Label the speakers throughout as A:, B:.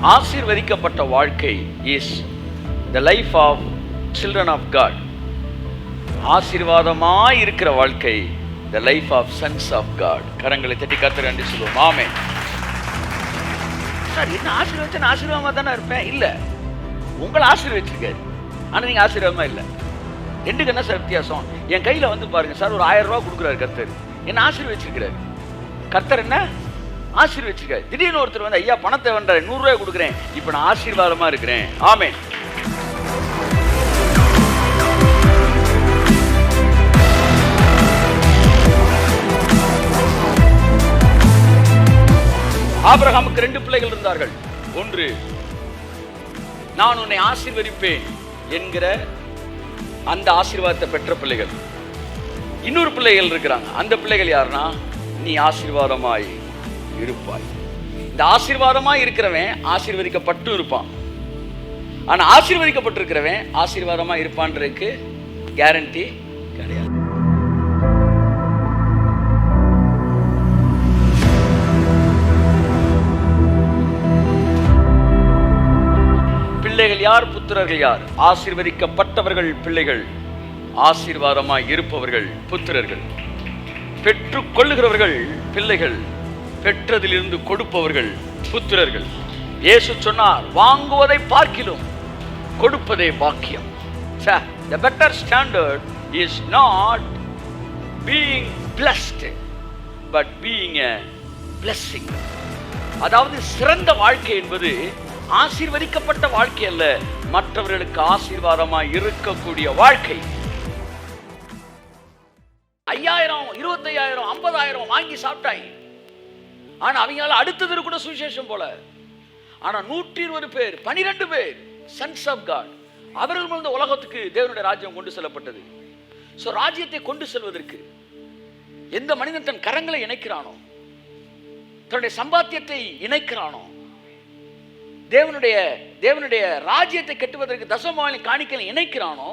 A: ஆசீர்வதிக்கப்பட்ட வாழ்க்கை is the life of children of God. ஆசீர்வாதமாய் இருக்கிற வாழ்க்கை the life of sons of God. கரங்களை தட்டி கர்த்தருக்கு நன்றி சொல்லுவோம். ஆமென். சார் என்ன ஆசீர்வதிச்சா நான் ஆசீர்வாதமாக தானே இருப்பேன்? இல்லை, உங்களை ஆசீர்வதிச்சிருக்காரு, ஆனால் நீங்கள் ஆசீர்வாதமா இல்லை. ரெண்டுக்கு என்ன சார் வித்தியாசம்? என் கையில் வந்து பாருங்க சார், ஒரு 1000 ரூபா கொடுக்குறாரு கர்த்தர், என்ன ஆசீர்வதிச்சிருக்கிறாரு. கர்த்தர் என்ன ஆசீர்வதிச்சிருக்காரு. திடீர்னு ஒருத்தர் வந்து ஐயா பணத்தை வேண்டாரு, 100 ரூபாய் கொடுக்குறேன், இப்போ நான் ஆசீர்வாதமா இருக்கிறேன். ஆமென். ஆபிரகாமுக்கு 2 பிள்ளைகள் இருந்தார்கள். ஒன்று, நான் உன்னை ஆசீர்வதிப்பேன் என்கிற அந்த ஆசீர்வாதத்தை பெற்ற பிள்ளைகள். இன்னொரு பிள்ளைகள் இருக்கிறாங்க. அந்த பிள்ளைகள் யாருன்னா, நீ ஆசீர்வாதமாய் இருப்பாய். இந்த ஆசீர்வாதமாய் இருக்கிறவன் ஆசீர்வதிக்கப்பட்டு இருப்பான். ஆனா ஆசீர்வதிக்கப்பட்டிருக்கிறவன் ஆசீர்வாதமாய் இருப்பான்றதுக்கு கேரண்டி கிடையாது. பிள்ளைகள் யார், புத்திரர்கள் யார்? ஆசீர்வதிக்கப்பட்டவர்கள் பிள்ளைகள், ஆசீர்வாதமாய் இருப்பவர்கள் புத்திரர்கள். பெற்றுக் கொள்ளுகிறவர்கள் பிள்ளைகள், பெற்றதிலிருந்து கொடுப்பவர்கள் புத்திரர்கள். இயேசு சொன்னார், வாங்குவதை பார்க்கிலும் கொடுப்பதே பாக்கியம். The better standard is not being blessed but being a blessing. அதாவது சிறந்த வாழ்க்கை என்பது ஆசீர்வதிக்கப்பட்ட வாழ்க்கை அல்ல, மற்றவர்களுக்கு ஆசீர்வாதமாய் இருக்கக்கூடிய வாழ்க்கை. 5000 25,000 50,000 வாங்கி சாப்பிட்டாங்க. ஆனா அவங்களால அடுத்தது கூட சுவிசேஷம் போல. ஆனா 120 பேர் 12 பேர் சன்ஸ் ஆஃப் காட், அவர்கள் மூலம் உலகத்துக்கு தேவனுடைய ராஜ்யம் கொண்டு செல்லப்பட்டது. சோ ராஜ்யத்தை கொண்டு செல்வதற்கு எந்த மனிதன் தன் கரங்களை இணைக்கிறானோ, தன்னுடைய சம்பாத்தியத்தை இணைக்கிறானோ, தேவனுடைய ராஜ்யத்தை கட்டுவதற்கு தசமபாகம் காணிக்கையை இணைக்கிறானோ,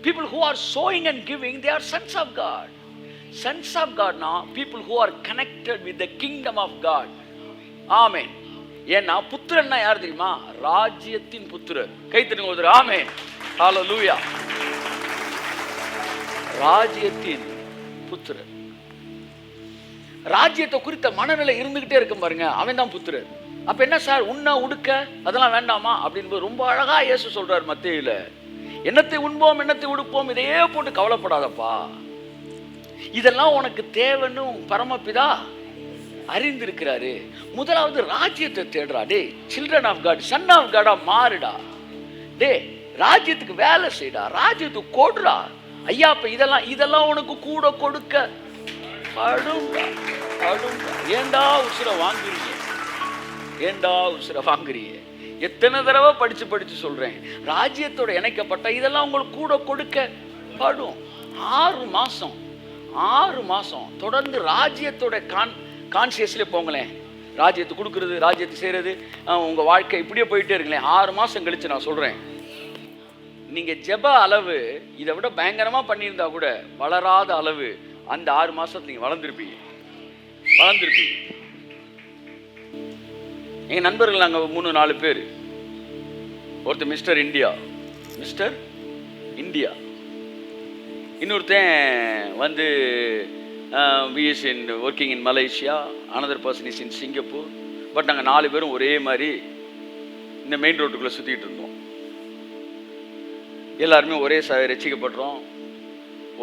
A: people who are sowing and giving, they are sons of God. Sons of God na people who are connected with the kingdom of God. Amen. ஏன்னா புத்திரன்னா யார் தெரியுமா? ராஜ்யத்தின் புத்திரர். கை தட்டுங்க ஒருத்தர். ஆமென். ஹalleluya. ராஜ்யத்தின் புத்திரர். ராஜ்யத்தை குறித்த மனநிலை இருந்துகிட்டே இருக்கும் பாருங்க, அவன் தான் புத்திரர். அப்ப என்ன சார், உண்ண உடுக்க அதெல்லாம் வேண்டாமா அப்படின்னு ரொம்ப அழகா இயேசு சொல்றார் மத்தேயுல. என்னத்தை உண்போம் என்னத்தை உடுப்போம் இதையே போட்டு கவலைப்படாதப்பா, இதெல்லாம் உனக்கு தேவைன்னு பரமபிதா அறிந்திருக்கிறாரு. முதலாவது ராஜ்யத்தை தேடுறா. டே children of God, son of காடா மாறுடா. டே ராஜ்யத்துக்கு வேலை செய்டா, ராஜ்யத்துக்கு கொடுறா. ஐயா அப்ப இதெல்லாம் உனக்கு கூட கொடுக்க படுங்கா. ஏண்டா உசுர வாங்குறீங்க? ஏண்டா உசுர வாங்குறீங்க? எத்தனை தடவை படிச்சு சொல்றேன், ராஜ்யத்தோட இணைக்கப்பட்ட இதெல்லாம் உங்களுக்கு கூட கொடுக்க படும். 6 மாசம் தொடர்ந்து ராஜ்யத்தோட கான்சியஸ்ல போங்களேன். ராஜ்யத்தை கொடுக்கறது, ராஜ்யத்தை செய்யறது, உங்க வாழ்க்கை இப்படியே போயிட்டே இருங்களேன். 6 மாசம் கழிச்சு நான் சொல்றேன், நீங்க ஜெப அளவு இதை விட பயங்கரமா பண்ணியிருந்தா கூட வளராத அளவு அந்த 6 மாசத்துல நீங்க வளர்ந்துருப்பீங்க. எங்க நண்பர்கள் நாங்க 3-4 பேர். ஒருத்தர் மிஸ்டர் இந்தியா, இன்னொருத்தன் வந்து is in working in Malaysia, another person is in Singapore. But நாங்கள் 4 பேரும் ஒரே மாதிரி இந்த மெயின் ரோட்டுக்குள்ளே சுற்றிக்கிட்டு இருந்தோம். எல்லாருமே ஒரே ரசிக்கப்பட்டோம்,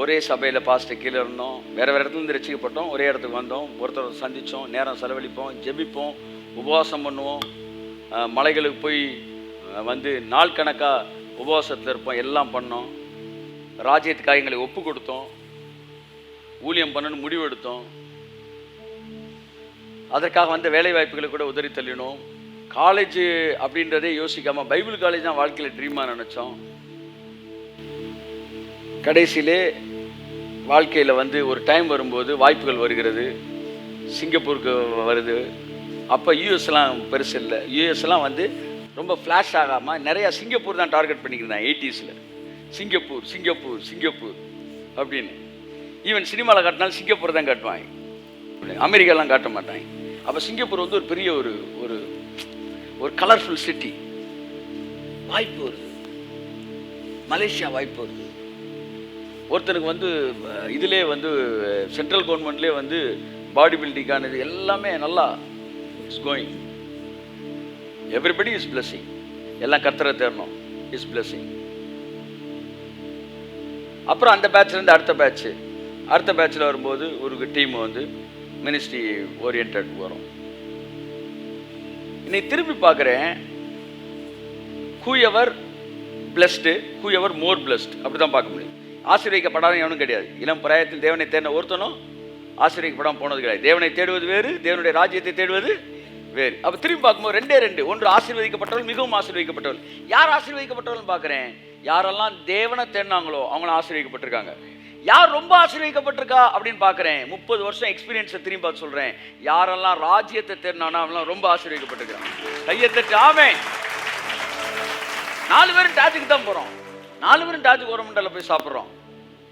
A: ஒரே சபையில் பாஸ்ட்டை கீழே இருந்தோம், வேறு இடத்துலேருந்து ரசிக்கப்பட்டோம், ஒரே இடத்துக்கு வந்தோம், ஒருத்தர் சந்தித்தோம், நேரம் செலவழிப்போம், ஜெபிப்போம், உபவாசம் பண்ணுவோம், மலைகளுக்கு போய் வந்து நாள் கணக்காக உபவாசத்தில் இருப்போம், எல்லாம் பண்ணோம். ராஜ்யத்துக்காக எங்களை ஒப்பு கொடுத்தோம், ஊழியம் பண்ணணும்னு முடிவு எடுத்தோம். அதற்காக வந்த வேலை வாய்ப்புகளை கூட உதறி தள்ளினோம். காலேஜ் அப்படின்றதே யோசிக்காமல் பைபிள் காலேஜ் தான் வாழ்க்கையில் ட்ரீமாக நினச்சோம். கடைசியிலே வாழ்க்கையில் வந்து ஒரு டைம் வரும்போது வாய்ப்புகள் வருகிறது, சிங்கப்பூருக்கு வருது. அப்போ யூஎஸ்லாம் பெருசு இல்லை, யூஎஸ்லாம் வந்து ரொம்ப ஃப்ளாஷ் ஆகாமல் நிறையா சிங்கப்பூர் தான் டார்கெட் பண்ணிக்கிறேன் 80s. சிங்கப்பூர் அப்படின்னு. ஈவன் சினிமாவில் காட்டினாலும் சிங்கப்பூர் தான் காட்டுவாங்க, அமெரிக்காலாம் காட்ட மாட்டாங்க. அப்போ சிங்கப்பூர் வந்து ஒரு பெரிய ஒரு ஒரு கலர்ஃபுல் சிட்டி. வாய்ப்பு வருது, மலேசியா வாய்ப்பு வருது. ஒருத்தனுக்கு வந்து இதிலே வந்து சென்ட்ரல் கவர்மெண்ட்லேயே வந்து பாடி பில்டிங்கானது எல்லாமே நல்லா it's going. Everybody is blessing. எல்லாம் கர்த்தரை தேடணும், இஸ் பிளஸிங். அப்புறம் அந்த பேட்ச்லேருந்து அடுத்த பேட்சில் வரும்போது ஒரு டீம் வந்து மினிஸ்ட்ரி ஓரியன்ட் வரும். இன்னைக்கு திரும்பி பார்க்குறேன், whoever blessed, whoever more blessed, அப்படி தான் பார்க்க முடியும். ஆசீர்வதிக்கப்படாத எவனும் கிடையாது. இளம் பிராயத்தில் தேவனை தேடின ஒருத்தனும் ஆசீர்வதிக்கப்படாமல் போனது கிடையாது. தேவனை தேடுவது வேறு, தேவனுடைய ராஜ்யத்தை தேடுவது வேறு. அப்போ திரும்பி பார்க்கும்போது ரெண்டு. ஒன்று ஆசீர்வதிக்கப்பட்டவர்கள், மிகவும் ஆசீர்வதிக்கப்பட்டவர்கள். யார் ஆசீர்வதிக்கப்பட்டவர்கள் பார்க்குறேன்? யாரெல்லாம் தேவனை தேடினாங்களோ அவங்களும் ஆசீர்வதிக்கப்பட்டிருக்காங்க. யார் ரொம்ப ஆசீர்வதிக்கப்பட்டிருக்கா அப்படின்னு பார்க்குறேன். 30 வருஷம் எக்ஸ்பீரியன்ஸை திரும்பி பார்த்து சொல்கிறேன், யாரெல்லாம் ராஜ்யத்தை தேடினானோ அவங்களாம் ரொம்ப ஆசீர்வதிக்கப்பட்டிருக்காங்க. கையை தட்டி ஆமென். 4 பேரும் டாஜுக்கு தான் போகிறோம், 4 பேரும் டாஜுக்கு ஒரு மண்டல போய் சாப்பிட்றோம்,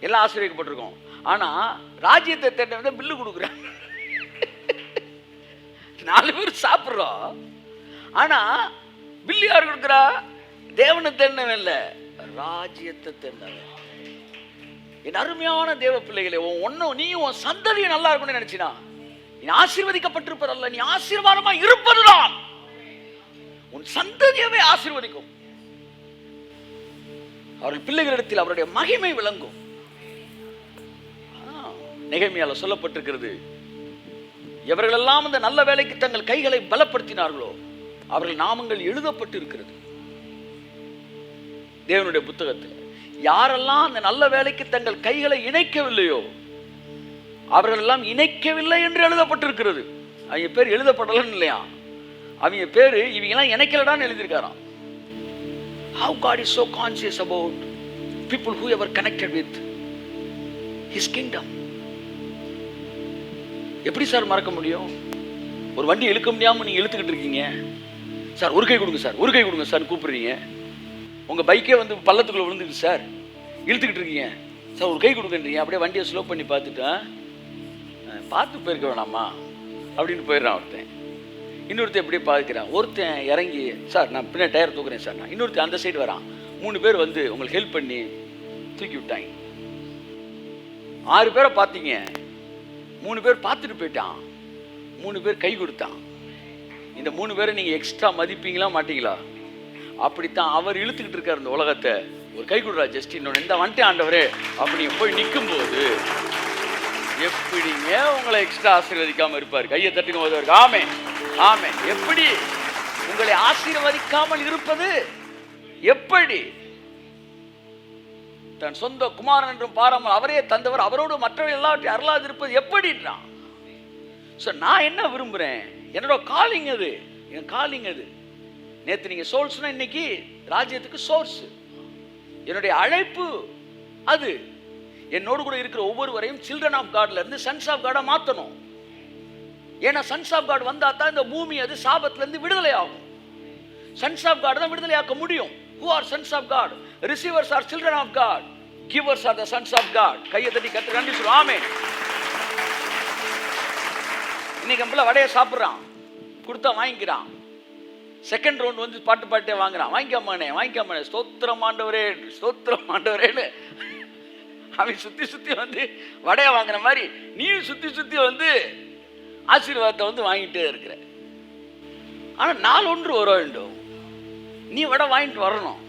A: எல்லாம் ஆசீர்வதிக்கப்பட்டிருக்கோம். ஆனால் ராஜ்யத்தை தேடினவங்க பில்லு கொடுக்குறேன். 4 பேர் சாப்பிட்றோம், ஆனால் பில்லு யார் கொடுக்குறா? தேவனை தேடினவன் இல்லை, ராஜ்யத்தை தேடினவன். என் அருமையான தேவ பிள்ளைகளே, நீ உன் சந்ததியை நல்லா இருக்கும்னு நினைச்சினா நீ ஆசீர்வதிக்கப்பட்டிருப்பதல்ல, நீ ஆசீர்வாதமா இருப்பதுதான் உன் சந்ததியவே ஆசீர்வதிக்கும். அவர்கள் பிள்ளைகளிடத்தில் அவருடைய மகிமை விளங்கும். நெகேமியால சொல்லப்பட்டிருக்கிறது, எவர்களெல்லாம் அந்த நல்ல வேலைக்கு தங்கள் கைகளை பலப்படுத்தினார்களோ அவர்கள் நாமங்கள் எழுதப்பட்டு இருக்கிறது தேவனுடைய புத்தகத்தில். யாரெல்லாம் அந்த நல்ல வேலைக்கு தங்கள் கைகளை இணைக்கவில்லையோ அவர்கள் எல்லாம் இணைக்கவில்லை என்று எழுதப்பட்டிருக்கிறது. அவங்க பேர் எழுதப்படலன்னு இல்லையா, அவங்க பேரு இவங்கெல்லாம் இணைக்கலடான்னு எழுதியிருக்காராம். How God is so conscious about people who ever connected with His kingdom. எப்படி சார் மறக்க முடியும்? ஒரு வண்டி இழுக்க முடியாமல் நீங்கள் இழுத்துக்கிட்டு இருக்கீங்க, சார் ஒரு கை கொடுங்க சார், ஒரு கை கொடுங்க சார் கூப்பிடுறீங்க. உங்கள் பைக்கே வந்து பள்ளத்துக்குள்ளே விழுந்துட்டு சார், இழுத்துக்கிட்டு இருக்கீங்க, சார் ஒரு கை கொடுக்குறீங்க. அப்படியே வண்டியை ஸ்லோ பண்ணி பார்த்துட்டேன், பார்த்து போயிருக்க வேணாமா அப்படின்னு போயிடுறான் ஒருத்தன். இன்னொருத்தன் எப்படியே பார்க்குறான். ஒருத்தன் இறங்கி, சார் நான் பின்ன டயர் தூக்குறேன் சார். நான் இன்னொருத்தன் அந்த சைடு வரான். 3 பேர் வந்து உங்களுக்கு ஹெல்ப் பண்ணி தூக்கி விட்டாங்க. 6 பேரை பார்த்தீங்க, 3 பேர் பார்த்துட்டு போயிட்டான், 3 பேர் கை கொடுத்தான். இந்த 3 பேரை நீங்கள் எக்ஸ்ட்ரா மதிப்பீங்களா மாட்டீங்களா? அப்படித்தான் அவர் இழுத்துக்கிட்டு இருக்கார் இந்த உலகத்தை. ஒரு கை கொடுறா ஜஸ்ட், இன்னொன்று இந்த வந்துட்டு ஆண்டவரே அப்படி போய் நிற்கும் போது எப்படிங்க உங்களை எக்ஸ்ட்ரா ஆசீர்வதிக்காமல் இருப்பார்? கையை தட்டுக்கும் போது ஆமே ஆமே. எப்படி உங்களை ஆசீர்வதிக்காமல் இருப்பது? எப்படி? தன் சொந்த குமாரன் என்றும் பாராமல் அவரே தந்தவர், அவரோடு மற்றவர்கள் எல்லாவற்றையும் அருளாது இருப்பது எப்படின்றான். நான் என்ன விரும்புகிறேன்? என்னோட காலிங் அது, என் காலிங் அது. நேற்று நீங்கள் சோல்ஸ்னா இன்னைக்கு ராஜ்யத்துக்கு சோர்ஸ். என்னுடைய அழைப்பு அது. என்னோடு கூட இருக்கிற ஒவ்வொருவரையும் சில்ட்ரன் ஆஃப் காட்ல இருந்து சன்ஸ் ஆஃப் காடா மாற்றணும். ஏன்னா சன்ஸ் ஆஃப் காட் வந்தா தான் இந்த பூமி அது சாபத்திலிருந்து விடுதலை ஆகும். சன்ஸ் ஆஃப் காட் தான் விடுதலையாக்க முடியும். Who are sons of God? Receivers are children of God. Givers are the sons of God. கையை தட்டி கர்த்தருக்கு நன்றி சொல்லுவோம். ஆமென். இன்னைக்கு நம்மள வடையை சாப்பிட்றான், கொடுத்தா வாங்கிக்கிறான். செகண்ட் ரவுண்ட் வந்து பாட்டே வாங்குறான். வாங்கிக்காமனே ஸ்தோத்திரம் ஆண்டவரே, ஸ்தோத்திரம் ஆண்டவரேன்னு அவன் சுற்றி வந்து வடையை வாங்குற மாதிரி நீயும் சுற்றி வந்து ஆசீர்வாதத்தை வந்து வாங்கிட்டே இருக்கிற. ஆனால் நாள் ஒன்று வர வேண்டும், நீ வடை வாங்கிட்டு வரணும்.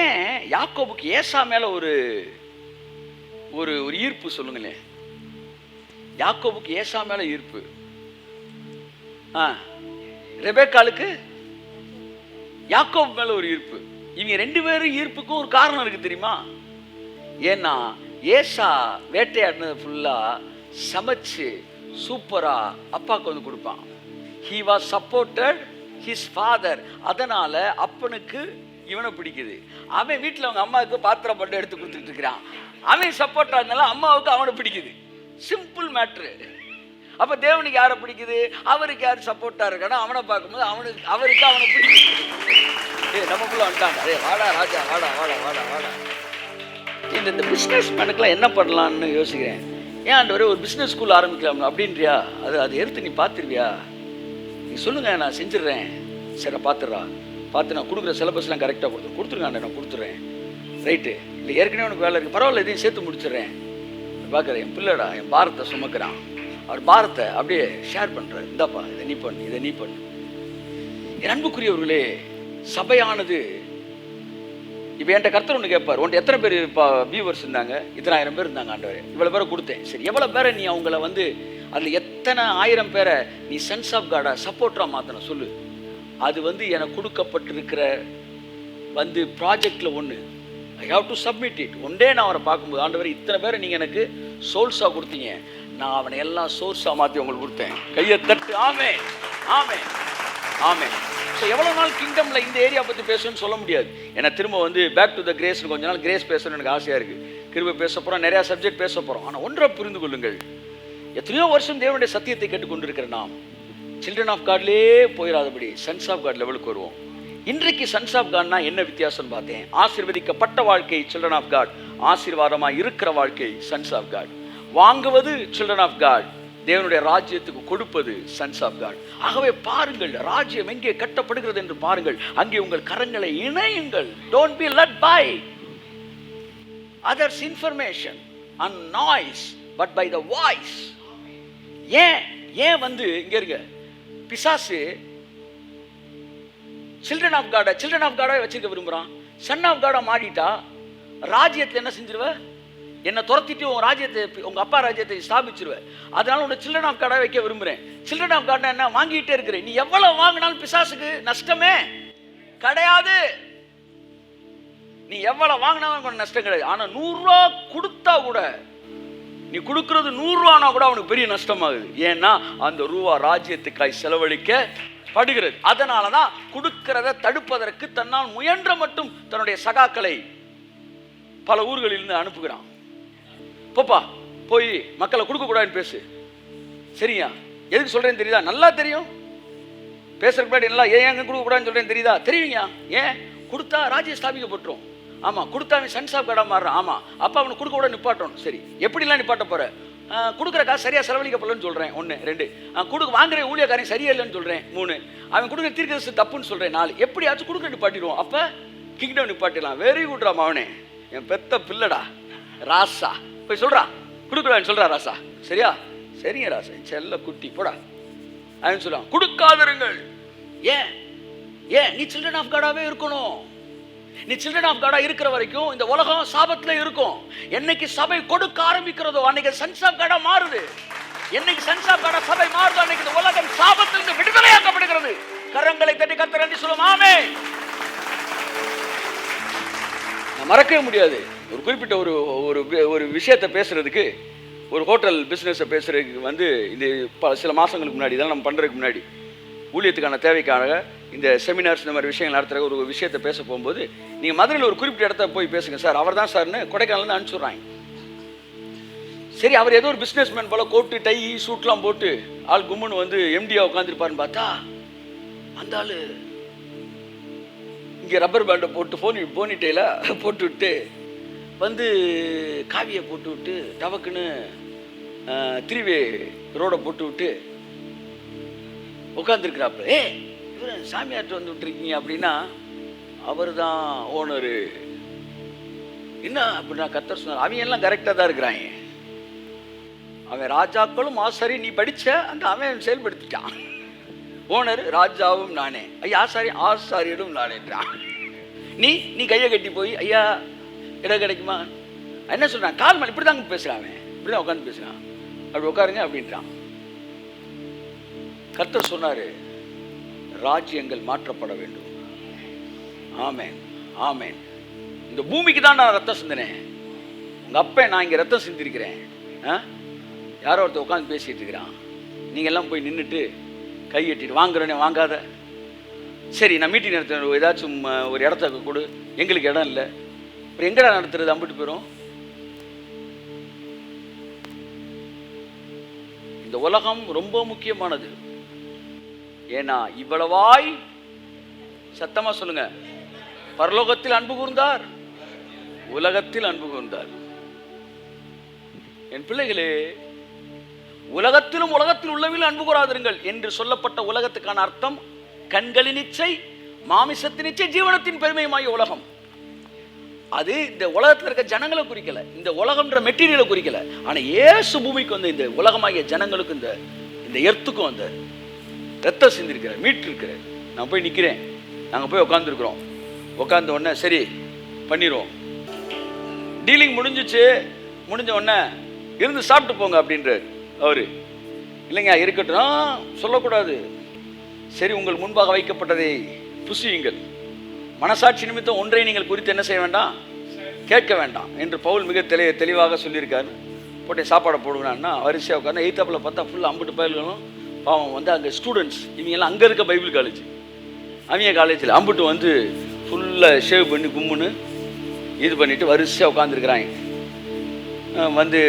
A: ஏன் யாக்கோபுக்கு ஏசா மேல ஒரு ஒரு ஈர்ப்பு சொல்லுங்களேன். யாக்கோபுக்கு ஏசா மேல ஈர்ப்பு, ரெபேக்காளுக்கு யாக்கோபு மேல ஒரு ஈர்ப்பு. இவங்க 2 பேரும் ஈர்ப்புக்கும் ஒரு காரணம் இருக்கு தெரியுமா? ஏன்னா ஏசா வேட்டையாடினது ஃபுல்லா சமைச்சு சூப்பரா அப்பாவுக்கு வந்து கொடுப்பான். He was supported his father. அதனால அப்பனுக்கு இவனை பிடிக்குது. அவன் வீட்டில் அவங்க அம்மாவுக்கு பாத்திரம் பட்டு எடுத்து கொடுத்துட்டு இருக்கிறான். அவன் சப்போர்ட் ஆகுதுனால அம்மாவுக்கு அவனை பிடிக்குது. Simple matter. அப்ப தேவனுக்கு யாரை பிடிக்குது? அவருக்கு யார் சப்போர்ட்டா இருக்கானா அவனை பார்க்கும்போது அவருக்கு அவனை பிடிக்குது. நமக்குள்ள வந்துட்டாங்க, வாடா ராஜா, வாடா வாடா வாடா வாடா. இந்த பிஸ்னஸ் மேனுக்கெல்லாம் என்ன பண்ணலான்னு யோசிக்கிறேன். ஏன் ஆண்டவரே ஒரு பிஸ்னஸ் ஸ்கூல் ஆரம்பிக்கலாம் அப்படின்றியா? அது எடுத்து நீ பார்த்துருவியா? நீ சொல்லுங்க, நான் செஞ்சிடுறேன். சரி, நான் பார்த்துடுறா. பார்த்து நான் கொடுக்குற சிலபஸ்லாம் கரெக்டாக கொடுத்துருங்க ஆண்டா, நான் கொடுத்துட்றேன். ரைட்டு, இல்லை ஏற்கனவே உனக்கு வேலை இருக்குது, பரவாயில்ல, இதையும் சேர்த்து முடிச்சிடுறேன். பார்க்குறேன், என் பிள்ளைடா என் பாரத்தை சுமக்கிறான். அவர் பாரத்தை அப்படியே ஷேர் பண்ணுறார். இந்தாப்பா, இதை நீ பண்ணு, இதை நீ பண்ணு. என் அன்புக்குரியவர்களே, சபையானது இப்போ என்கிட்ட கர்த்தர் ஒன்று கேட்பார், உன்ட்டு எத்தனை பேர் இப்போ வியூவர்ஸ் இருந்தாங்க? இத்தனை 1000 பேர் இருந்தாங்க ஆண்டவரே. இவ்வளோ பேரை கொடுத்தேன். சரி, எவ்வளோ பேரை நீ அவங்கள வந்து அதில் எத்தனை 1000 பேரை நீ சென்ஸ் ஆஃப் காடை சப்போர்ட்டராக மாற்றணும் சொல்லு. அது வந்து எனக்கு கொடுக்கப்பட்டிருக்கிற வந்து ப்ராஜெக்டில் ஒன்று. I have to submit it. ஒன்றே நான் அவரை பார்க்கும்போது, ஆண்டவரே இத்தனை பேரை நீங்கள் எனக்கு சோல்ஸாக கொடுத்தீங்க, நான் அவனை எல்லாம் சோர்ஸாக மாற்றி உங்களுக்கு கொடுத்தேன். கையை தட்டு. ஆமே, ஆமே, ஆமே. ஸோ எவ்வளோ நாள் கிங்டமில் இந்த ஏரியா பற்றி பேசணும்னு சொல்ல முடியாது. ஏன்னா திரும்ப வந்து பேக் டு த கிரேஸ்னு கொஞ்ச நாள் கிரேஸ் பேசணும்னு எனக்கு ஆசையாக இருக்குது. கிருபை பேச போகிறோம், நிறையா சப்ஜெக்ட் பேச போகிறோம். ஆனால் ஒன்றை புரிந்து கொள்ளுங்கள், எத்தனையோ வருஷம் தேவனுடைய சத்தியத்தை கேட்டுக்கொண்டிருக்கிற நாம் சில்ட்ரன் ஆஃப் காட்லேயே போயிடாதபடி சன்ஸ் ஆஃப் காட் லெவலுக்கு வருவோம். இன்றைக்கு சன்ஸ் ஆஃப் காட்னா என்ன வித்தியாசம் பார்த்தேன். ஆசீர்வதிக்கப்பட்ட வாழ்க்கை சில்ட்ரன் ஆஃப் காட், ஆசீர்வாதமாக இருக்கிற வாழ்க்கை சன்ஸ் ஆஃப் காட். வாங்குவது சில்ட்ரன் ஆஃப் காட், தேவனுடைய ராஜ்யத்துக்கு கொடுப்பது சன்ஸ் ஆஃப் காட். ஆகவே பாருங்கள், ராஜ்யம் எங்கே கட்டப்படுகிறது என்று பாருங்கள். அங்கே உங்கள் கரங்களை இணையுங்கள். Don't be led by others information and noise but by the voice. ஏன் வந்து இங்க இருக்க பிசாசு சில்ட்ரன் ஆஃப் காடை வச்சிருக்க விரும்புறான். சன் ஆஃப் காடை மாறிட்டா ராஜ்யத்தில் என்ன செஞ்சிருவ? என்னை துரத்திட்டு உங்க ராஜ்யத்தை, உங்க அப்பா ராஜ்யத்தை ஸ்தாபிச்சிருவேன். அதனால உன்னை சில்ட்ரன் ஆஃப் காடாக வைக்க விரும்புகிறேன். சில்ட்ரன் ஆஃப் காட்னா என்ன? வாங்கிட்டே இருக்கிறேன். நீ எவ்வளவு வாங்கினாலும் பிசாசுக்கு நஷ்டமே கிடையாது. நீ எவ்வளவு வாங்கினாலும் நஷ்டம் கிடையாது. ஆனா 100 ரூபா கொடுத்தா கூட, நீ கொடுக்கறது 100 ரூபானா கூட அவனுக்கு பெரிய நஷ்டமாகுது. ஏன்னா அந்த ரூபா ராஜ்யத்துக்காய் செலவழிக்கப்படுகிறது. அதனாலதான் கொடுக்கிறத தடுப்பதற்கு தன்னால் முயன்ற மட்டும் தன்னுடைய சகாக்களை பல ஊர்களிலிருந்து அனுப்புகிறான். போப்பா, போய் மக்களை கொடுக்க கூடாதுன்னு பேசு. சரியா? எதுக்கு சொல்றேன்னு தெரியுதா? நல்லா தெரியும். பேசுறதுக்கு முன்னாடி நல்லா ஏன் கொடுக்க கூடாதுன்னு சொல்றேன்னு தெரியுதா? தெரியுங்க. ஏன் கொடுத்தா ராஜ்யம் ஸ்தாபிக்கப்பட்டுரும். ஆமா, கொடுத்தா அவன் சன்ஸ் ஆஃப் காடா மாறுறான். ஆமா, அப்ப அவனை கொடுக்க கூட நிப்பாட்டணும். சரி, எப்படிலாம் நிப்பாட்ட போற? கொடுக்குற காசு சரியா செலவழிக்கப்படலன்னு சொல்றேன் 1, 2. கொடுக்க வாங்குற ஊழியக்காரன் சரியா இல்லைன்னு சொல்றேன் 3. அவன் கொடுக்குற தீர்க்கதரிசி தப்புன்னு சொல்றேன் 4. எப்படியாச்சும் கொடுக்க நிப்பாட்டிடுவோம். அப்ப கிங்டம் நிப்பாட்டிடலாம். வெரி குட் ராமா, அவனே என் பெத்த பிள்ளடா ராசா, போய் சொல்றா கொடுக்குறான்னு சொல்றா ராசா. சரியா? சரிங்க ராசா, செல்ல குட்டி போடா அப்படின்னு சொல்லுவான். கொடுக்காதிருங்கள். ஏன்? நீ சில்ட்ரன் ஆஃப் காடாவே இருக்கணும். நீ சில்ட்ரன் ஆஃப் காடா இருக்கிற வரைக்கும் இந்த உலகம் சாபத்துல இருக்கும். என்னைக்கு சபை கொடுக்க ஆரம்பிக்கிறதோ அன்னைக்கு சன்ஸ் ஆஃப் காடா மாறுது. என்னைக்கு சன்ஸ் ஆஃப் காடா சபை மாறுதோ அன்னைக்கு இந்த உலகம் சாபத்திலிருந்து விடுதலையாக்கப்படுகிறது. கரங்களை தட்டி கர்த்தர் நன்றி சொல்லுவோம். ஆமென். மறக்கவே முடியாது. ஒரு குறிப்பிட்ட ஒரு விஷயத்தை பேசுறதுக்கு, ஒரு ஹோட்டல் பிஸ்னஸை பேசுறதுக்கு வந்து இந்த சில மாதங்களுக்கு முன்னாடி, இதெல்லாம் நம்ம பண்ணுறதுக்கு முன்னாடி ஊழியத்துக்கான தேவைக்காக இந்த செமினார்ஸ் இந்த மாதிரி விஷயங்கள் நடத்துகிற ஒரு விஷயத்தை பேச போகும்போது, நீங்கள் மதுரையில் ஒரு குறிப்பிட்ட இடத்த போய் பேசுங்க சார், அவர் தான் சார்னு கொடைக்கானல்லேருந்து அனுப்பிச்சுட்றாங்க. சரி, அவர் ஏதோ ஒரு பிஸ்னஸ் மேன் போல் கோட்டு டை சூட்லாம் போட்டு ஆள் கும்முன்னு வந்து எம்டியா உட்காந்துருப்பாருன்னு பார்த்தா, அந்த ஆள் இங்கே ரப்பர் பேண்டை போட்டு போனிட்டேல போட்டு விட்டு வந்து காவியை போட்டு விட்டு டவக்குன்னு திருவே ரோடை போட்டு விட்டு உட்காந்துருக்கிறாப்புல. இவர் சாமியார்ட்ட வந்து விட்டுருக்கீங்க அப்படின்னா, அவர் தான் ஓனரு. என்ன அப்படின்னா கர்த்தர் சொன்னார். அவங்க எல்லாம் கரெக்டாக தான் இருக்கிறாங்க. அவன் ராஜாக்களும் ஆசாரி, நீ படித்த அந்த அவன் செயல்படுத்திட்டான். ஓனர் ராஜாவும் நானே, ஐயா ஆசாரியிடும் நானேன்றான். நீ கையை கட்டி போய் ஐயா இடம் கிடைக்குமா என்ன சொல்றான்? கால் மணி இப்படி தாங்க பேசுறான், இப்படி தான் உட்காந்து பேசுறான். அப்படி உட்காருங்க அப்படின்றான். கர்த்தர் சொன்னாரு, ராஜ்யங்கள் மாற்றப்பட வேண்டும். ஆமென், ஆமென். இந்த பூமிக்கு தான் நான் ரத்தம் சிந்தினேன். உங்க அப்ப நான் இங்க ரத்தம் சிந்திருக்கிறேன். யாரோ ஒருத்தர் உட்காந்து பேசிட்டு இருக்கிறான். நீங்க எல்லாம் போய் நின்றுட்டு கை எட்டிட்டு வாங்குறேனே வாங்காத. சரி, நான் மீட்டிங் நடத்துறேன், ஏதாச்சும் ஒரு இடத்த கொடு. எங்களுக்கு இடம் இல்லை. அப்புறம் எங்கடா நடத்துறது? அம்பிட்டு போயிடும். இந்த உலகம் ரொம்ப முக்கியமானது. ஏன்னா இவ்வளவாய், சத்தமா சொல்லுங்க, பரலோகத்தில் அன்பு கூர்ந்தார், உலகத்தில் அன்பு கூர்ந்தார். என் பிள்ளைகளே, உலகத்திலும் உலகத்தில் உள்ளவில் அன்பு கூறாதிருங்கள் என்று சொல்லப்பட்ட உலகத்துக்கான அர்த்தம் கண்களின் இச்சை, மாமிசத்தின் இச்சை, ஜீவனத்தின் பெருமையுமாகிய உலகம். அது இந்த உலகத்தில் இருக்க ஜனங்களை குறிக்கல, இந்த உலகம்ன்ற மெட்டீரியலை குறிக்கல. ஆனா இயேசு பூமிக்கு வந்து இந்த உலகமாகிய ஜனங்களுக்கு இந்த எர்த்துக்கும் அந்த ரத்தம் சிந்திருக்கிற மீட்டு இருக்கிற. நான் போய் நிற்கிறேன், நாங்கள் போய் உட்காந்துருக்குறோம். உட்காந்த உடனே சரி பண்ணிடுவோம், டீலிங் முடிஞ்சிச்சு, முடிஞ்ச உடனே இருந்து சாப்பிட்டு போங்க அப்படின்றார் அவரு. இல்லைங்க இருக்கட்டும், சொல்லக்கூடாது. சரி, உங்கள் முன்பாக வைக்கப்பட்டதை புசியுங்கள், மனசாட்சி நிமித்தம் ஒன்றை நீங்கள் குறித்து என்ன செய்ய வேண்டாம், கேட்க வேண்டாம் என்று பவுல் மிக தெளிவாக சொல்லியிருக்காரு. போட்டு சாப்பாடை போடுவேன்னா வரிசையாக உட்காந்து எய்த்தாப்பில் பார்த்தா ஃபுல்லாக அம்புட்டு பயல்களும் பாவம் வந்து அங்கே ஸ்டூடெண்ட்ஸ் இவங்கெல்லாம் அங்கே இருக்க பைபிள் காலேஜ், அவங்க காலேஜில் அம்புட்டு வந்து ஃபுல்லாக ஷேவ் பண்ணி கும்முன்னு இது பண்ணிவிட்டு வரிசையாக உட்காந்துருக்குறாங்க. வந்து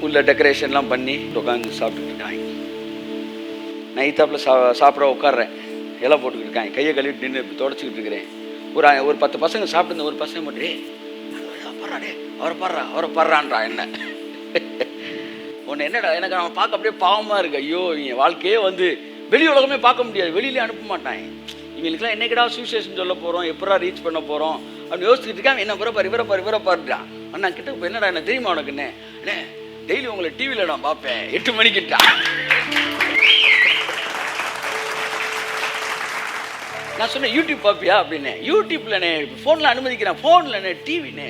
A: உள்ள டெக்கரேஷன்லாம் பண்ணி உட்காந்து சாப்பிட்டுட்டு இருக்காங்க. நான் எய்த்தாப்பில் சாப்பிட உட்காடுறேன், இலை போட்டுக்கிட்டு இருக்காங்க, கையை கழுவிட்டு நின்று தொடச்சிக்கிட்டு இருக்கிறேன். ஒரு 10 பசங்க சாப்பிட்டு ஒரு பசங்க மட்டும் பாடுறாடே அவரை பாடுறான்றா என்ன ஒன்று என்னடா எனக்கு அவன் பார்க்க அப்படியே பாவமாக இருக்கு. ஐயோ, என் வாழ்க்கையே வந்து வெளி உலகமே பார்க்க முடியாது, வெளியிலே அனுப்ப மாட்டான். இவங்களுக்குலாம் என்னைக்கடா சுவிசேஷன் சொல்ல போகிறோம், எப்படா ரீச் பண்ண போகிறோம் அப்படின்னு யோசிச்சுட்டு இருக்காங்க. என்ன இவரை பாருட்டான். அண்ணா கிட்ட இப்போ என்னடா என்ன தெரியுமா உனக்குன்னு, அண்ணே டெய்லி உங்களை டிவியில் நான் பார்ப்பேன் 8 மணிக்கிட்டான். நான் சொன்னேன் யூடியூப் பார்ப்பியா அப்படின்னு. யூடியூப்லண்ணே ஃபோனில் அனுமதிக்கிறேன், ஃபோனில்ண்ணே டிவிண்ணே.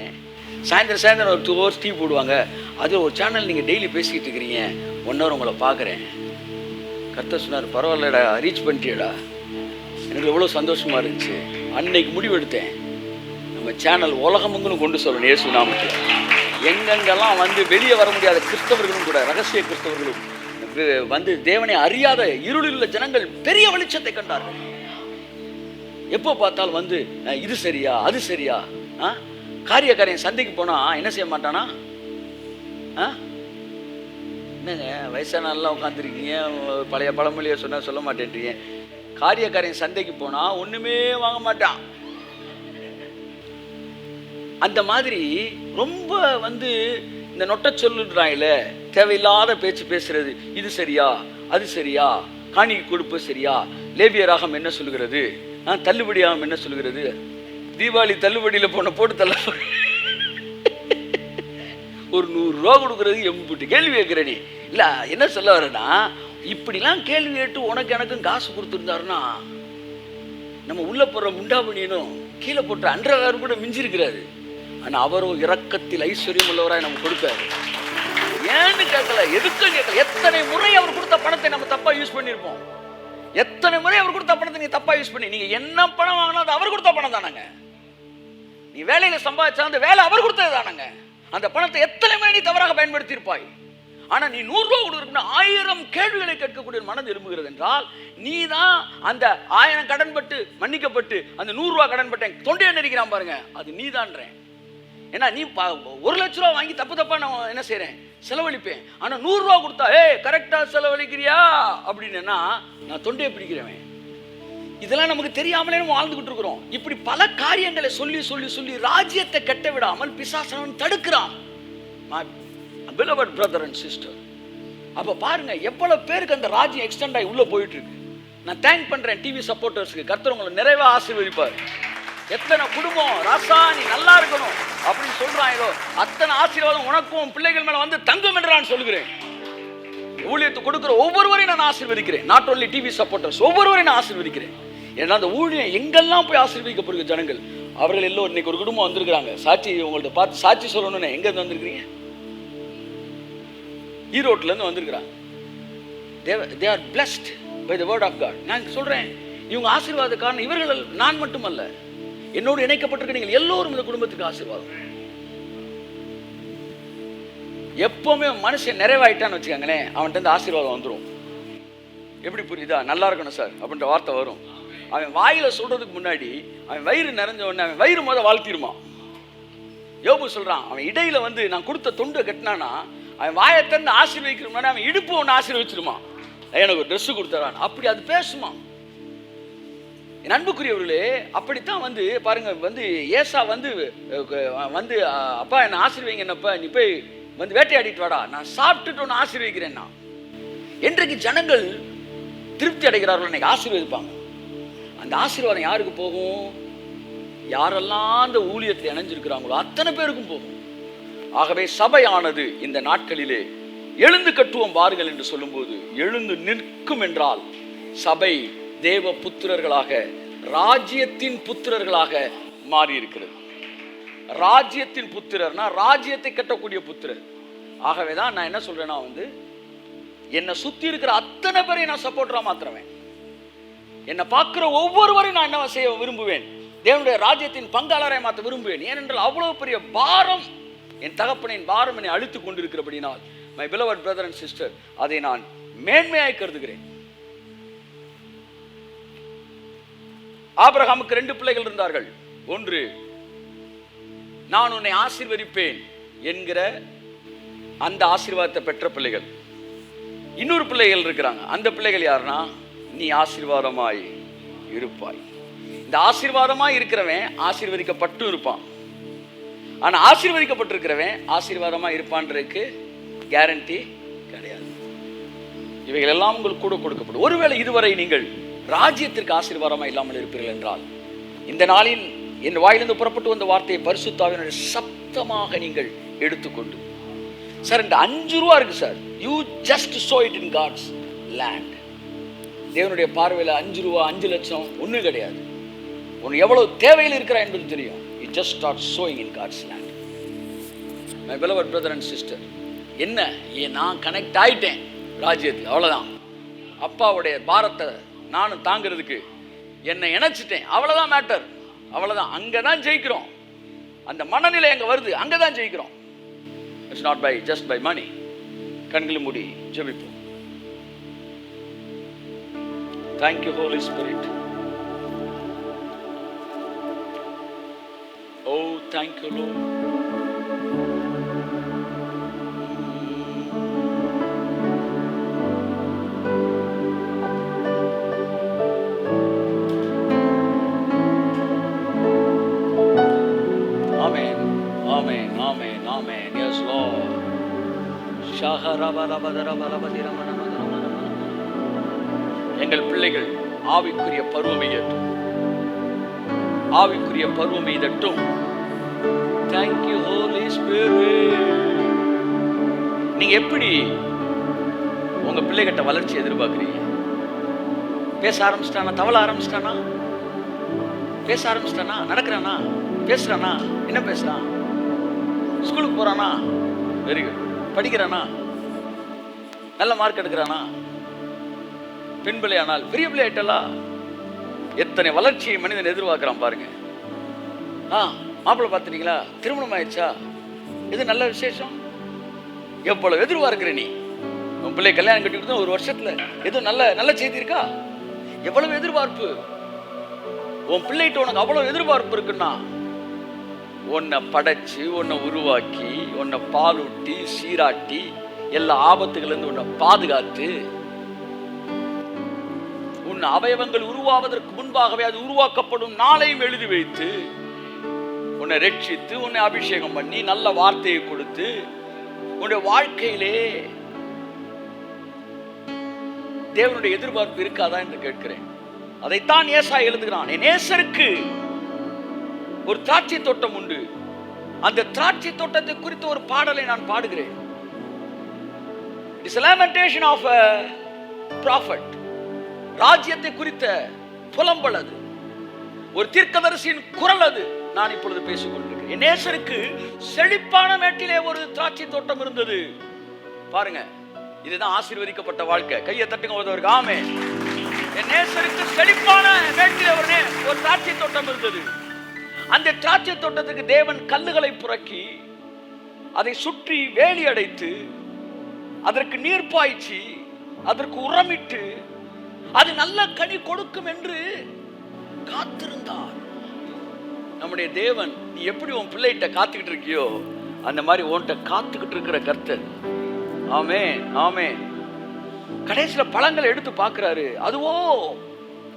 A: சாயந்தரம் ஒரு 2 hours டிவி போடுவாங்க, அது ஒரு சேனல் நீங்கள் டெய்லி பேசிக்கிட்டு இருக்கிறீங்க, 1 hour உங்களை பார்க்குறேன். கர்த்தர் சொன்னார், பரவாயில்லடா ரீச் பண்ணிட்டியடா. எனக்கு எவ்வளோ சந்தோஷமாக இருந்துச்சு. அன்னைக்கு முடிவெடுத்தேன், நம்ம சேனல் உலகமெங்களும் கொண்டு சொல்லணும் இயேசு நாமத்தில். எங்கெங்கெல்லாம் வந்து வெளியே வர முடியாத கிறிஸ்தவர்களும் கூட, ரகசிய கிறிஸ்தவர்களும் வந்து தேவனை அறியாத இருளில் உள்ள ஜனங்கள் பெரிய வெளிச்சத்தை கண்டார்கள். எப்போ பார்த்தாலும் வந்து இது சரியா அது சரியா, காரியம் சந்தைக்கு போனா என்ன செய்ய மாட்டானா, என்னங்க வயசான எல்லாம் உட்காந்துருக்கீங்க, பழைய பழமொழியை சொன்னா சொல்ல மாட்டேன்றீங்க. காரியம் சந்தைக்கு போனா ஒண்ணுமே வாங்க மாட்டான். அந்த மாதிரி ரொம்ப வந்து இந்த நொட்ட சொல்லுறாங்கல்ல, தேவையில்லாத பேச்சு பேசுறது, இது சரியா அது சரியா, காணிக்கை கொடுப்பு சரியா, லேவியராகம் என்ன சொல்லுகிறது, தள்ளுபடியாகும் என்ன சொல்லுகிறது, தீபாவளி தள்ளுபடியில் போட்டு தள்ள ஒரு 100 ரூபா கொடுக்கறது எம்பிட்டு கேள்வி கேட்குற நீ. இல்லை என்ன சொல்ல வரேன்னா, இப்படிலாம் கேள்வி கேட்டு உனக்கு எனக்கும் காசு கொடுத்துருந்தாருன்னா நம்ம உள்ள போடுற முண்டாபணியனும் கீழே போட்ட அன்றகாரும் கூட மிஞ்சிருக்கிறாரு. ஆனால் அவரும் இரக்கத்தில் ஐஸ்வர்யம் உள்ளவராய் நம்ம கொடுப்பாரு. ஏன்னு கேட்கல, எதுக்கும் கேட்கல. எத்தனை முறை அவர் கொடுத்த பணத்தை நம்ம தப்பா யூஸ் பண்ணியிருப்போம். எத்தனை முறை அவர் கொடுத்த பணத்தை நீங்க தப்பா யூஸ் பண்ணி, நீங்க என்ன பணம் வாங்கினா அது அவர் கொடுத்த பணம் தானங்க. நீ வேலையில சம்பாதிச்சா அந்த வேலை அவர் கொடுத்தது தானங்க. அந்த பணத்தை எத்தனை முறை நீ தவறாக பயன்படுத்தி இருப்பாய். ஆனா நீ 100 ரூபா கொடுக்கணும்னா 1000 கேள்விகளை கேட்கக்கூடிய மனம் விரும்புகிறது என்றால், நீ தான் அந்த 1000 கடன்பட்டு மன்னிக்கப்பட்டு அந்த 100 ரூபா கடன்பட்டேன் தொண்டையை நெரிக்கிறான் பாருங்க, அது நீ தான்றேன். ஏன்னா நீ 1 லட்ச ரூபா வாங்கி தப்பா நான் என்ன செய்யறேன், செலவழிப்பேன். ஆனா 100 ரூபா கொடுத்தா கரெக்டா செலவழிக்கிறியா அப்படின்னா நான் தொண்டையை பிடிக்கிறவன். இதெல்லாம் நமக்கு தெரியாமலே நம்ம வாழ்ந்துகிட்டு இருக்கிறோம். இப்படி பல காரியங்களை சொல்லி சொல்லி சொல்லி ராஜ்யத்தை கட்ட விடாமல் பிசாசன் தடுக்கிறான். beloved brother and sister, அப்ப பாருங்க எவ்வளவு பேருக்கு அந்த ராஜ்யம் எக்ஸ்டெண்ட் ஆகி உள்ள போயிட்டு இருக்கு. நான் தேங்க் பண்றேன் டிவி சப்போர்ட்டர்ஸ்க்கு. கர்த்தர் உங்களை நிறைவா ஆசீர்வதிப்பார். எத்தனை குடும்பம் ராசா நீ நல்லா இருக்கணும் அப்படின்னு சொல்றாங்களோ அத்தனை ஆசீர்வாதம் உனக்கும் பிள்ளைகள் மேல வந்து தங்கும் என்று நான் சொல்கிறேன். ஊழியத்தை கொடுக்கிற ஒவ்வொருவரையும் நான் ஆசீர்வதிக்கிறேன். நாட் ஓன்லி டிவி சப்போர்ட்டர்ஸ், ஒவ்வொருவரையும் நான் ஆசீர்வதிக்கிறேன். ஏன்னா அந்த ஊழியம் எங்கெல்லாம் போய் ஆசீர்வதிக்கப்படுகிற ஜனங்கள் அவர்கள் எல்லோரும் இன்னைக்கு ஒரு குடும்பம் வந்திருக்கிறாங்க. சாட்சி உங்கள்ட்ட பார்த்து சாட்சி சொல்லணும்னு எங்க இருந்து வந்திருக்கிறீங்க? ஈரோட்ல இருந்து வந்திருக்கிறாங்க. they are blessed by the word of God. நான் சொல்றேன், இவங்க ஆசீர்வாத காரணம் இவர்கள் நான் மட்டுமல்ல, என்னோடு இணைக்கப்பட்டிருக்க நீங்கள் எல்லோரும் இந்த குடும்பத்துக்கு ஆசீர்வாதம். எப்பவுமே மனுஷன் நிறைவாயிட்டான்னு வச்சுக்காங்களேன், அவன்கிட்ட இருந்து ஆசீர்வாதம் வந்துடும். எப்படி புரியுதா? நல்லா இருக்கணும் சார் அப்படின்ற வார்த்தை வரும். அவன் வாயில சொல்றதுக்கு முன்னாடி அவன் வயிறு நிறைஞ்ச உடனே அவன் வயிறு முத வாழ்த்திருமா. யோபு சொல்றான், அவன் இடையில வந்து நான் கொடுத்த தொண்டை கட்டினானா அவன் வாயை திறந்து ஆசீர்வதிக்கிற முன்னாடி அவன் இடுப்பு ஒன்று ஆசீர்வச்சிருமா, எனக்கு ஒரு ட்ரெஸ் கொடுத்தாரான். அப்படி அது பேசுமா. என் அன்புக்குரியவர்களே, அப்படித்தான் வந்து பாருங்க, வந்து ஏசா வந்து வந்து அப்பா என்னை ஆசீர்வதிங்க, என்னப்பா நீ போய் வந்து வேட்டையாடிட்டு வாடா, நான் சாப்பிட்டுட்டு ஒன்று ஆசீர்வதிக்கிறேன்னா. என்றைக்கு ஜனங்கள் திருப்தி அடைகிறார்கள் இன்னைக்கு ஆசீர்வதிப்பாங்க. அந்த ஆசீர்வாதம் யாருக்கு போகும்? யாரெல்லாம் அந்த ஊழியத்தில் இணைஞ்சிருக்கிறாங்களோ அத்தனை பேருக்கும் போகும். ஆகவே சபையானது இந்த நாட்களிலே எழுந்து கட்டுவோம் வாருங்கள் என்று சொல்லும்போது எழுந்து நிற்கும் என்றால் சபை தேவ புத்திரர்களாக, ராஜ்யத்தின் புத்திரர்களாக மாறி இருக்கிறது. ராஜ்யத்தின் புத்திரர்னா ராஜ்யத்தை கட்டக்கூடிய புத்திரர். ஆகவேதான் நான் என்ன சொல்றேன்னா, என்னை சுத்தி இருக்கிற அத்தனை பேரையும் நான் சப்போர்ட்டரா மாத்துறேன். என்னை பார்க்கிற ஒவ்வொருவரையும் நான் என்ன செய்ய விரும்புவேன்? தேவனுடைய ராஜ்யத்தின் பங்காளரை மாற்ற விரும்புவேன். ஏனென்றால் அவ்வளவு பெரிய பாரம், என் தகப்பனின் பாரம் என்னை அழுத்து கொண்டிருக்கிறபடினால், my beloved brother and sister, அதை நான் மேன்மையாய் கருதுகிறேன். ஆபிரகாமுக்கு 2 பிள்ளைகள் இருந்தார்கள். ஒன்று, நான் உன்னை ஆசீர்வதிப்பேன் என்கிற அந்த ஆசீர்வாதத்தை பெற்ற பிள்ளைகள். இன்னொரு பிள்ளைகள் இருக்கிறாங்க. அந்த பிள்ளைகள் யாருன்னா, நீ ஆசீர்வாதமாய் இருப்பாய். இந்த ஆசீர்வாதமாய் இருக்கிறவன் ஆசீர்வதிக்கப்பட்டு இருப்பான். ஆனா ஆசீர்வதிக்கப்பட்டிருக்கிறவன் ஆசீர்வாதமா இருப்பான்றதுக்கு கேரண்டி கிடையாது. இவைகள் எல்லாம் உங்களுக்கு கூட கொடுக்கப்படும். ஒருவேளை இதுவரை நீங்கள் ராஜ்யத்திற்கு ஆசீர்வாதமா இல்லாமல் இருப்பீர்கள் என்றால், இந்த நாளில் என் வாயிலிருந்து புறப்பட்டு வந்த வார்த்தையை பரிசுத்த ஆவியினுடைய சப்தமாக நீங்கள் எடுத்துக்கொண்டு, சார் இந்த 5 ரூபா இருக்கு sir, you just show it in God's land. தேவனுடைய பார்வையில் 5 ரூபா 5 லட்சம் ஒன்றும் கிடையாது. உனக்கு எவ்வளவு தேவையில் இருக்கிறா என்பது தெரியும். You just start sowing in God's land. My beloved brother and sister, என்ன நான் கனெக்ட் ஆயிட்டேன் ராஜ்யத்துக்கு, அவ்வளவுதான். அப்பாவுடைய பாரத்தை நானும் தாங்கிறதுக்கு என்னை இணைச்சிட்டேன், அவ்வளவுதான் மேட்டர், அவ்வளவுதான். அங்கதான் ஜெயிக்கிறோம். அந்த மனநிலை அங்க வருது, அங்கதான் ஜெயிக்கிறோம். It's not by just by money. கண்களை மூடி ஜெபிப்போம். Thank you Holy Spirit. Oh, thank you Lord. Amen, amen, amen, amen. Yes Lord. எங்கள் பிள்ளைகள் ஆவிக்குரிய பருவம் எய்தட்டும், ஆவிக்குரிய பருவம் எய்தட்டும். Thank you Holy Spirit. நீங்க எப்படி உங்க பிள்ளைகிட்ட வளர்ச்சி எதிர்பார்க்கிறீங்க? பேச ஆரம்பிச்சிட்டானா? தவள ஆரம்பிச்சிட்டானா? பேச ஆரம்பிச்சிட்டானா? நடக்கிறானா? பேசுறானா? என்ன பேசுறான்? ஸ்கூலுக்கு போறானா? Very good. படிக்கிறானா? நல்ல மார்க் எடுக்கிறானா? பெண் பிள்ளையானால் பெரிய பிள்ளை ஆயிட்டலா? எத்தனை வளர்ச்சியை மனிதன் எதிர்பார்க்கிறான் பாருங்க. மாப்பிள்ளை பார்த்துட்டீங்களா? திருமணம் ஆயிடுச்சா? இது நல்ல விசேஷம். எவ்வளவு எதிர்பார்க்கிற நீ? உன் பிள்ளை கல்யாணம் கட்டி கொடுத்தா 1 வருஷத்துல எதுவும் நல்ல நல்ல செய்தி இருக்கா? எவ்வளவு எதிர்பார்ப்பு உன் பிள்ளைகிட்ட, உனக்கு அவ்வளவு எதிர்பார்ப்பு இருக்குன்னா, உன்னை படைச்சு, உன்னை உருவாக்கி, உன்னை பாலூட்டி சீராட்டி, எல்லா ஆபத்துகள் இருந்து உன்னை பாதுகாத்து, உன் அவயவங்கள் உருவாவதற்கு முன்பாகவே அது உருவாக்கப்படும் நாளையும் எழுதி வைத்து, உன்னை ரட்சித்து, உன்னை அபிஷேகம் பண்ணி, நல்ல வார்த்தையை கொடுத்து, உன்னுடைய வாழ்க்கையிலே தேவனுடைய எதிர்பார்ப்பு இருக்காதா என்று கேட்கிறேன். அதைத்தான் ஏசாயா எழுதுகிறான். என் நேசருக்கு ஒரு திராட்சை தோட்டம் உண்டு, அந்த திராட்சை தோட்டத்தை குறித்து ஒரு பாடலை நான் பாடுகிறேன். It is a lamentation of a prophet. ராஜ்யத்தை குறித்த புலம்பல் அது, ஒரு தீர்க்கதரிசியின் குரல் அது. நான் இப்பொழுது பேசிக் கொண்டிருக்கிறேன். என் நேசருக்கு செழிப்பான மேட்டிலே ஒரு திராட்சை தோட்டம் இருந்தது. பாருங்க, இதுதான் ஆசீர்வதிக்கப்பட்ட வாழ்க்கை. கையை தட்டுங்க ஒருவருக்கு. ஆமென். என் நேசருக்கு செழிப்பான மேட்டிலே ஒரு திராட்சை தோட்டம் இருந்தது. அந்த திராட்சை தோட்டத்துக்கு தேவன் கல்லுகளை புரக்கி, அதை சுற்றி வேலி அடைத்து, அதற்கு நீர் பாய்ச்சி, அதற்கு உரமிட்டு, அது நல்ல கனி கொடுக்கும் என்று காத்திருந்தார். நம்முடைய தேவன், நீ எப்படி உன் பிள்ளைகிட்ட காத்துக்கிட்டு இருக்கியோ அந்த மாதிரி உன்கிட்ட காத்துக்கிட்டு இருக்கிற கர்த்தர். ஆமென், ஆமென். கடைசியில பழங்களை எடுத்து பார்க்கிறாரு, அதுவோ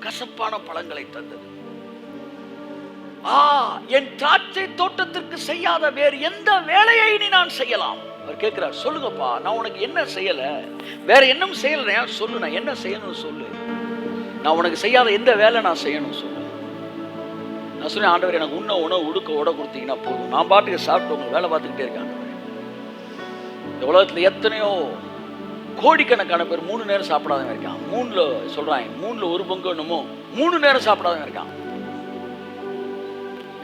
A: கசப்பான பழங்களை தந்தது. என் திராட்சை தோட்டத்திற்கு செய்யாத வேறு எந்த வேலையை நீ நான் செய்யலாம்? அவர் கேட்கிறார், சொல்லுங்கப்பா, நான் உனக்கு என்ன செய்யல, வேற என்ன செய்யல, சொல்லு, நான் என்ன செய்யணும்னு சொல்லு, நான் உனக்கு செய்யாத எந்த வேலை நான் செய்யணும் சொல்லு. நான் சொன்னேன், ஆண்டவர் எனக்கு உணவு உடுக்க உட கொடுத்தீங்கன்னா போதும், நான் பாட்டுக்கு சாப்பிட்டு உங்களுக்கு வேலை பார்த்துக்கிட்டே இருக்கேன். இந்த உலகத்துல எத்தனையோ கோடிக்கணக்கான பேர் 3 நேரம் சாப்பிடாதவங்க இருக்கான். 3ல சொல்றாங்க, 3ல 1 பங்கு என்னமோ 3 நேரம் சாப்பிடாதவங்க இருக்கான்.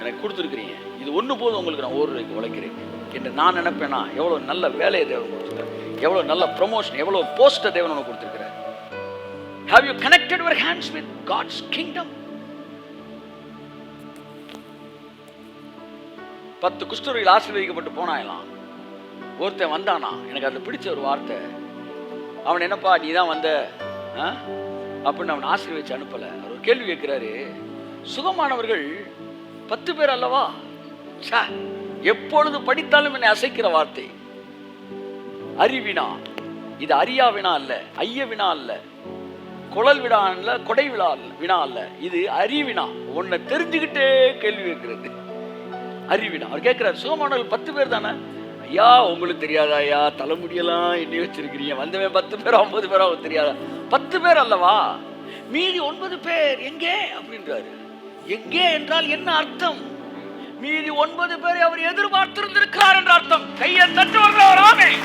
A: எனக்கு கொடுத்துருக்கிறீங்க, இது ஒண்ணு போதும் உங்களுக்கு, நான் 1 ரூபாய்க்கு உழைக்கிறேன் என்று நான் நினைப்பேனா, எவ்வளவு நல்ல வேலையை தேவன் கொடுத்துருக்காரு, எவ்வளவு நல்ல ப்ரமோஷன், எவ்வளவு போஸ்டர் தேவன் உனக்கு கொடுத்திருக்கிறார். Have you connected your hands with God's kingdom? 10 குஷ்டரோகிகள் ஆசீர்வதிக்கப்பட்டு போனாயலாம். ஒருத்தன் வந்தானா, எனக்கு அது பிடிச்ச ஒரு வார்த்தை. அவன், என்னப்பா நீ தான் வந்த அப்படின்னு அவன் ஆசீர்வதிச்சு அனுப்பல. அவர் ஒரு கேள்வி கேட்கிறாரு, சுகமானவர்கள் 10 பேர் அல்லவா? எப்பொழுது படித்தாலும் என்னை அசைக்கிற வார்த்தை. அறிவினா, இது அறியா வினா அல்ல, ஐய வினா அல்ல, குழல் வினா அல்ல, கொடை வினா அல்ல, இது அறிவினா. உன்னை தெரிஞ்சுக்கிட்டே கேள்வி கேட்கிறது அறிவினா. அவர் கேட்கிறார், சுகமானவர்கள் 10 பேர் தானே? ஐயா உங்களுக்கு தெரியாதா ஐயா, தலைமுடியெல்லாம் எண்ணி வச்சிருக்கிறீங்க, வந்தவன் 10 பேரோ 50 பேரோ தெரியாதா? 10 பேர் அல்லவா, மீதி 9 பேர் எங்கே அப்படின்றாரு. எங்கே என்றால் என்ன அர்த்தம்? மீதி 9 பேரை அவர் எதிர்பார்த்திருந்திருக்கிறார் என்ற அர்த்தம். கையை தட்டுவார்கள், அவர் ஆமென்.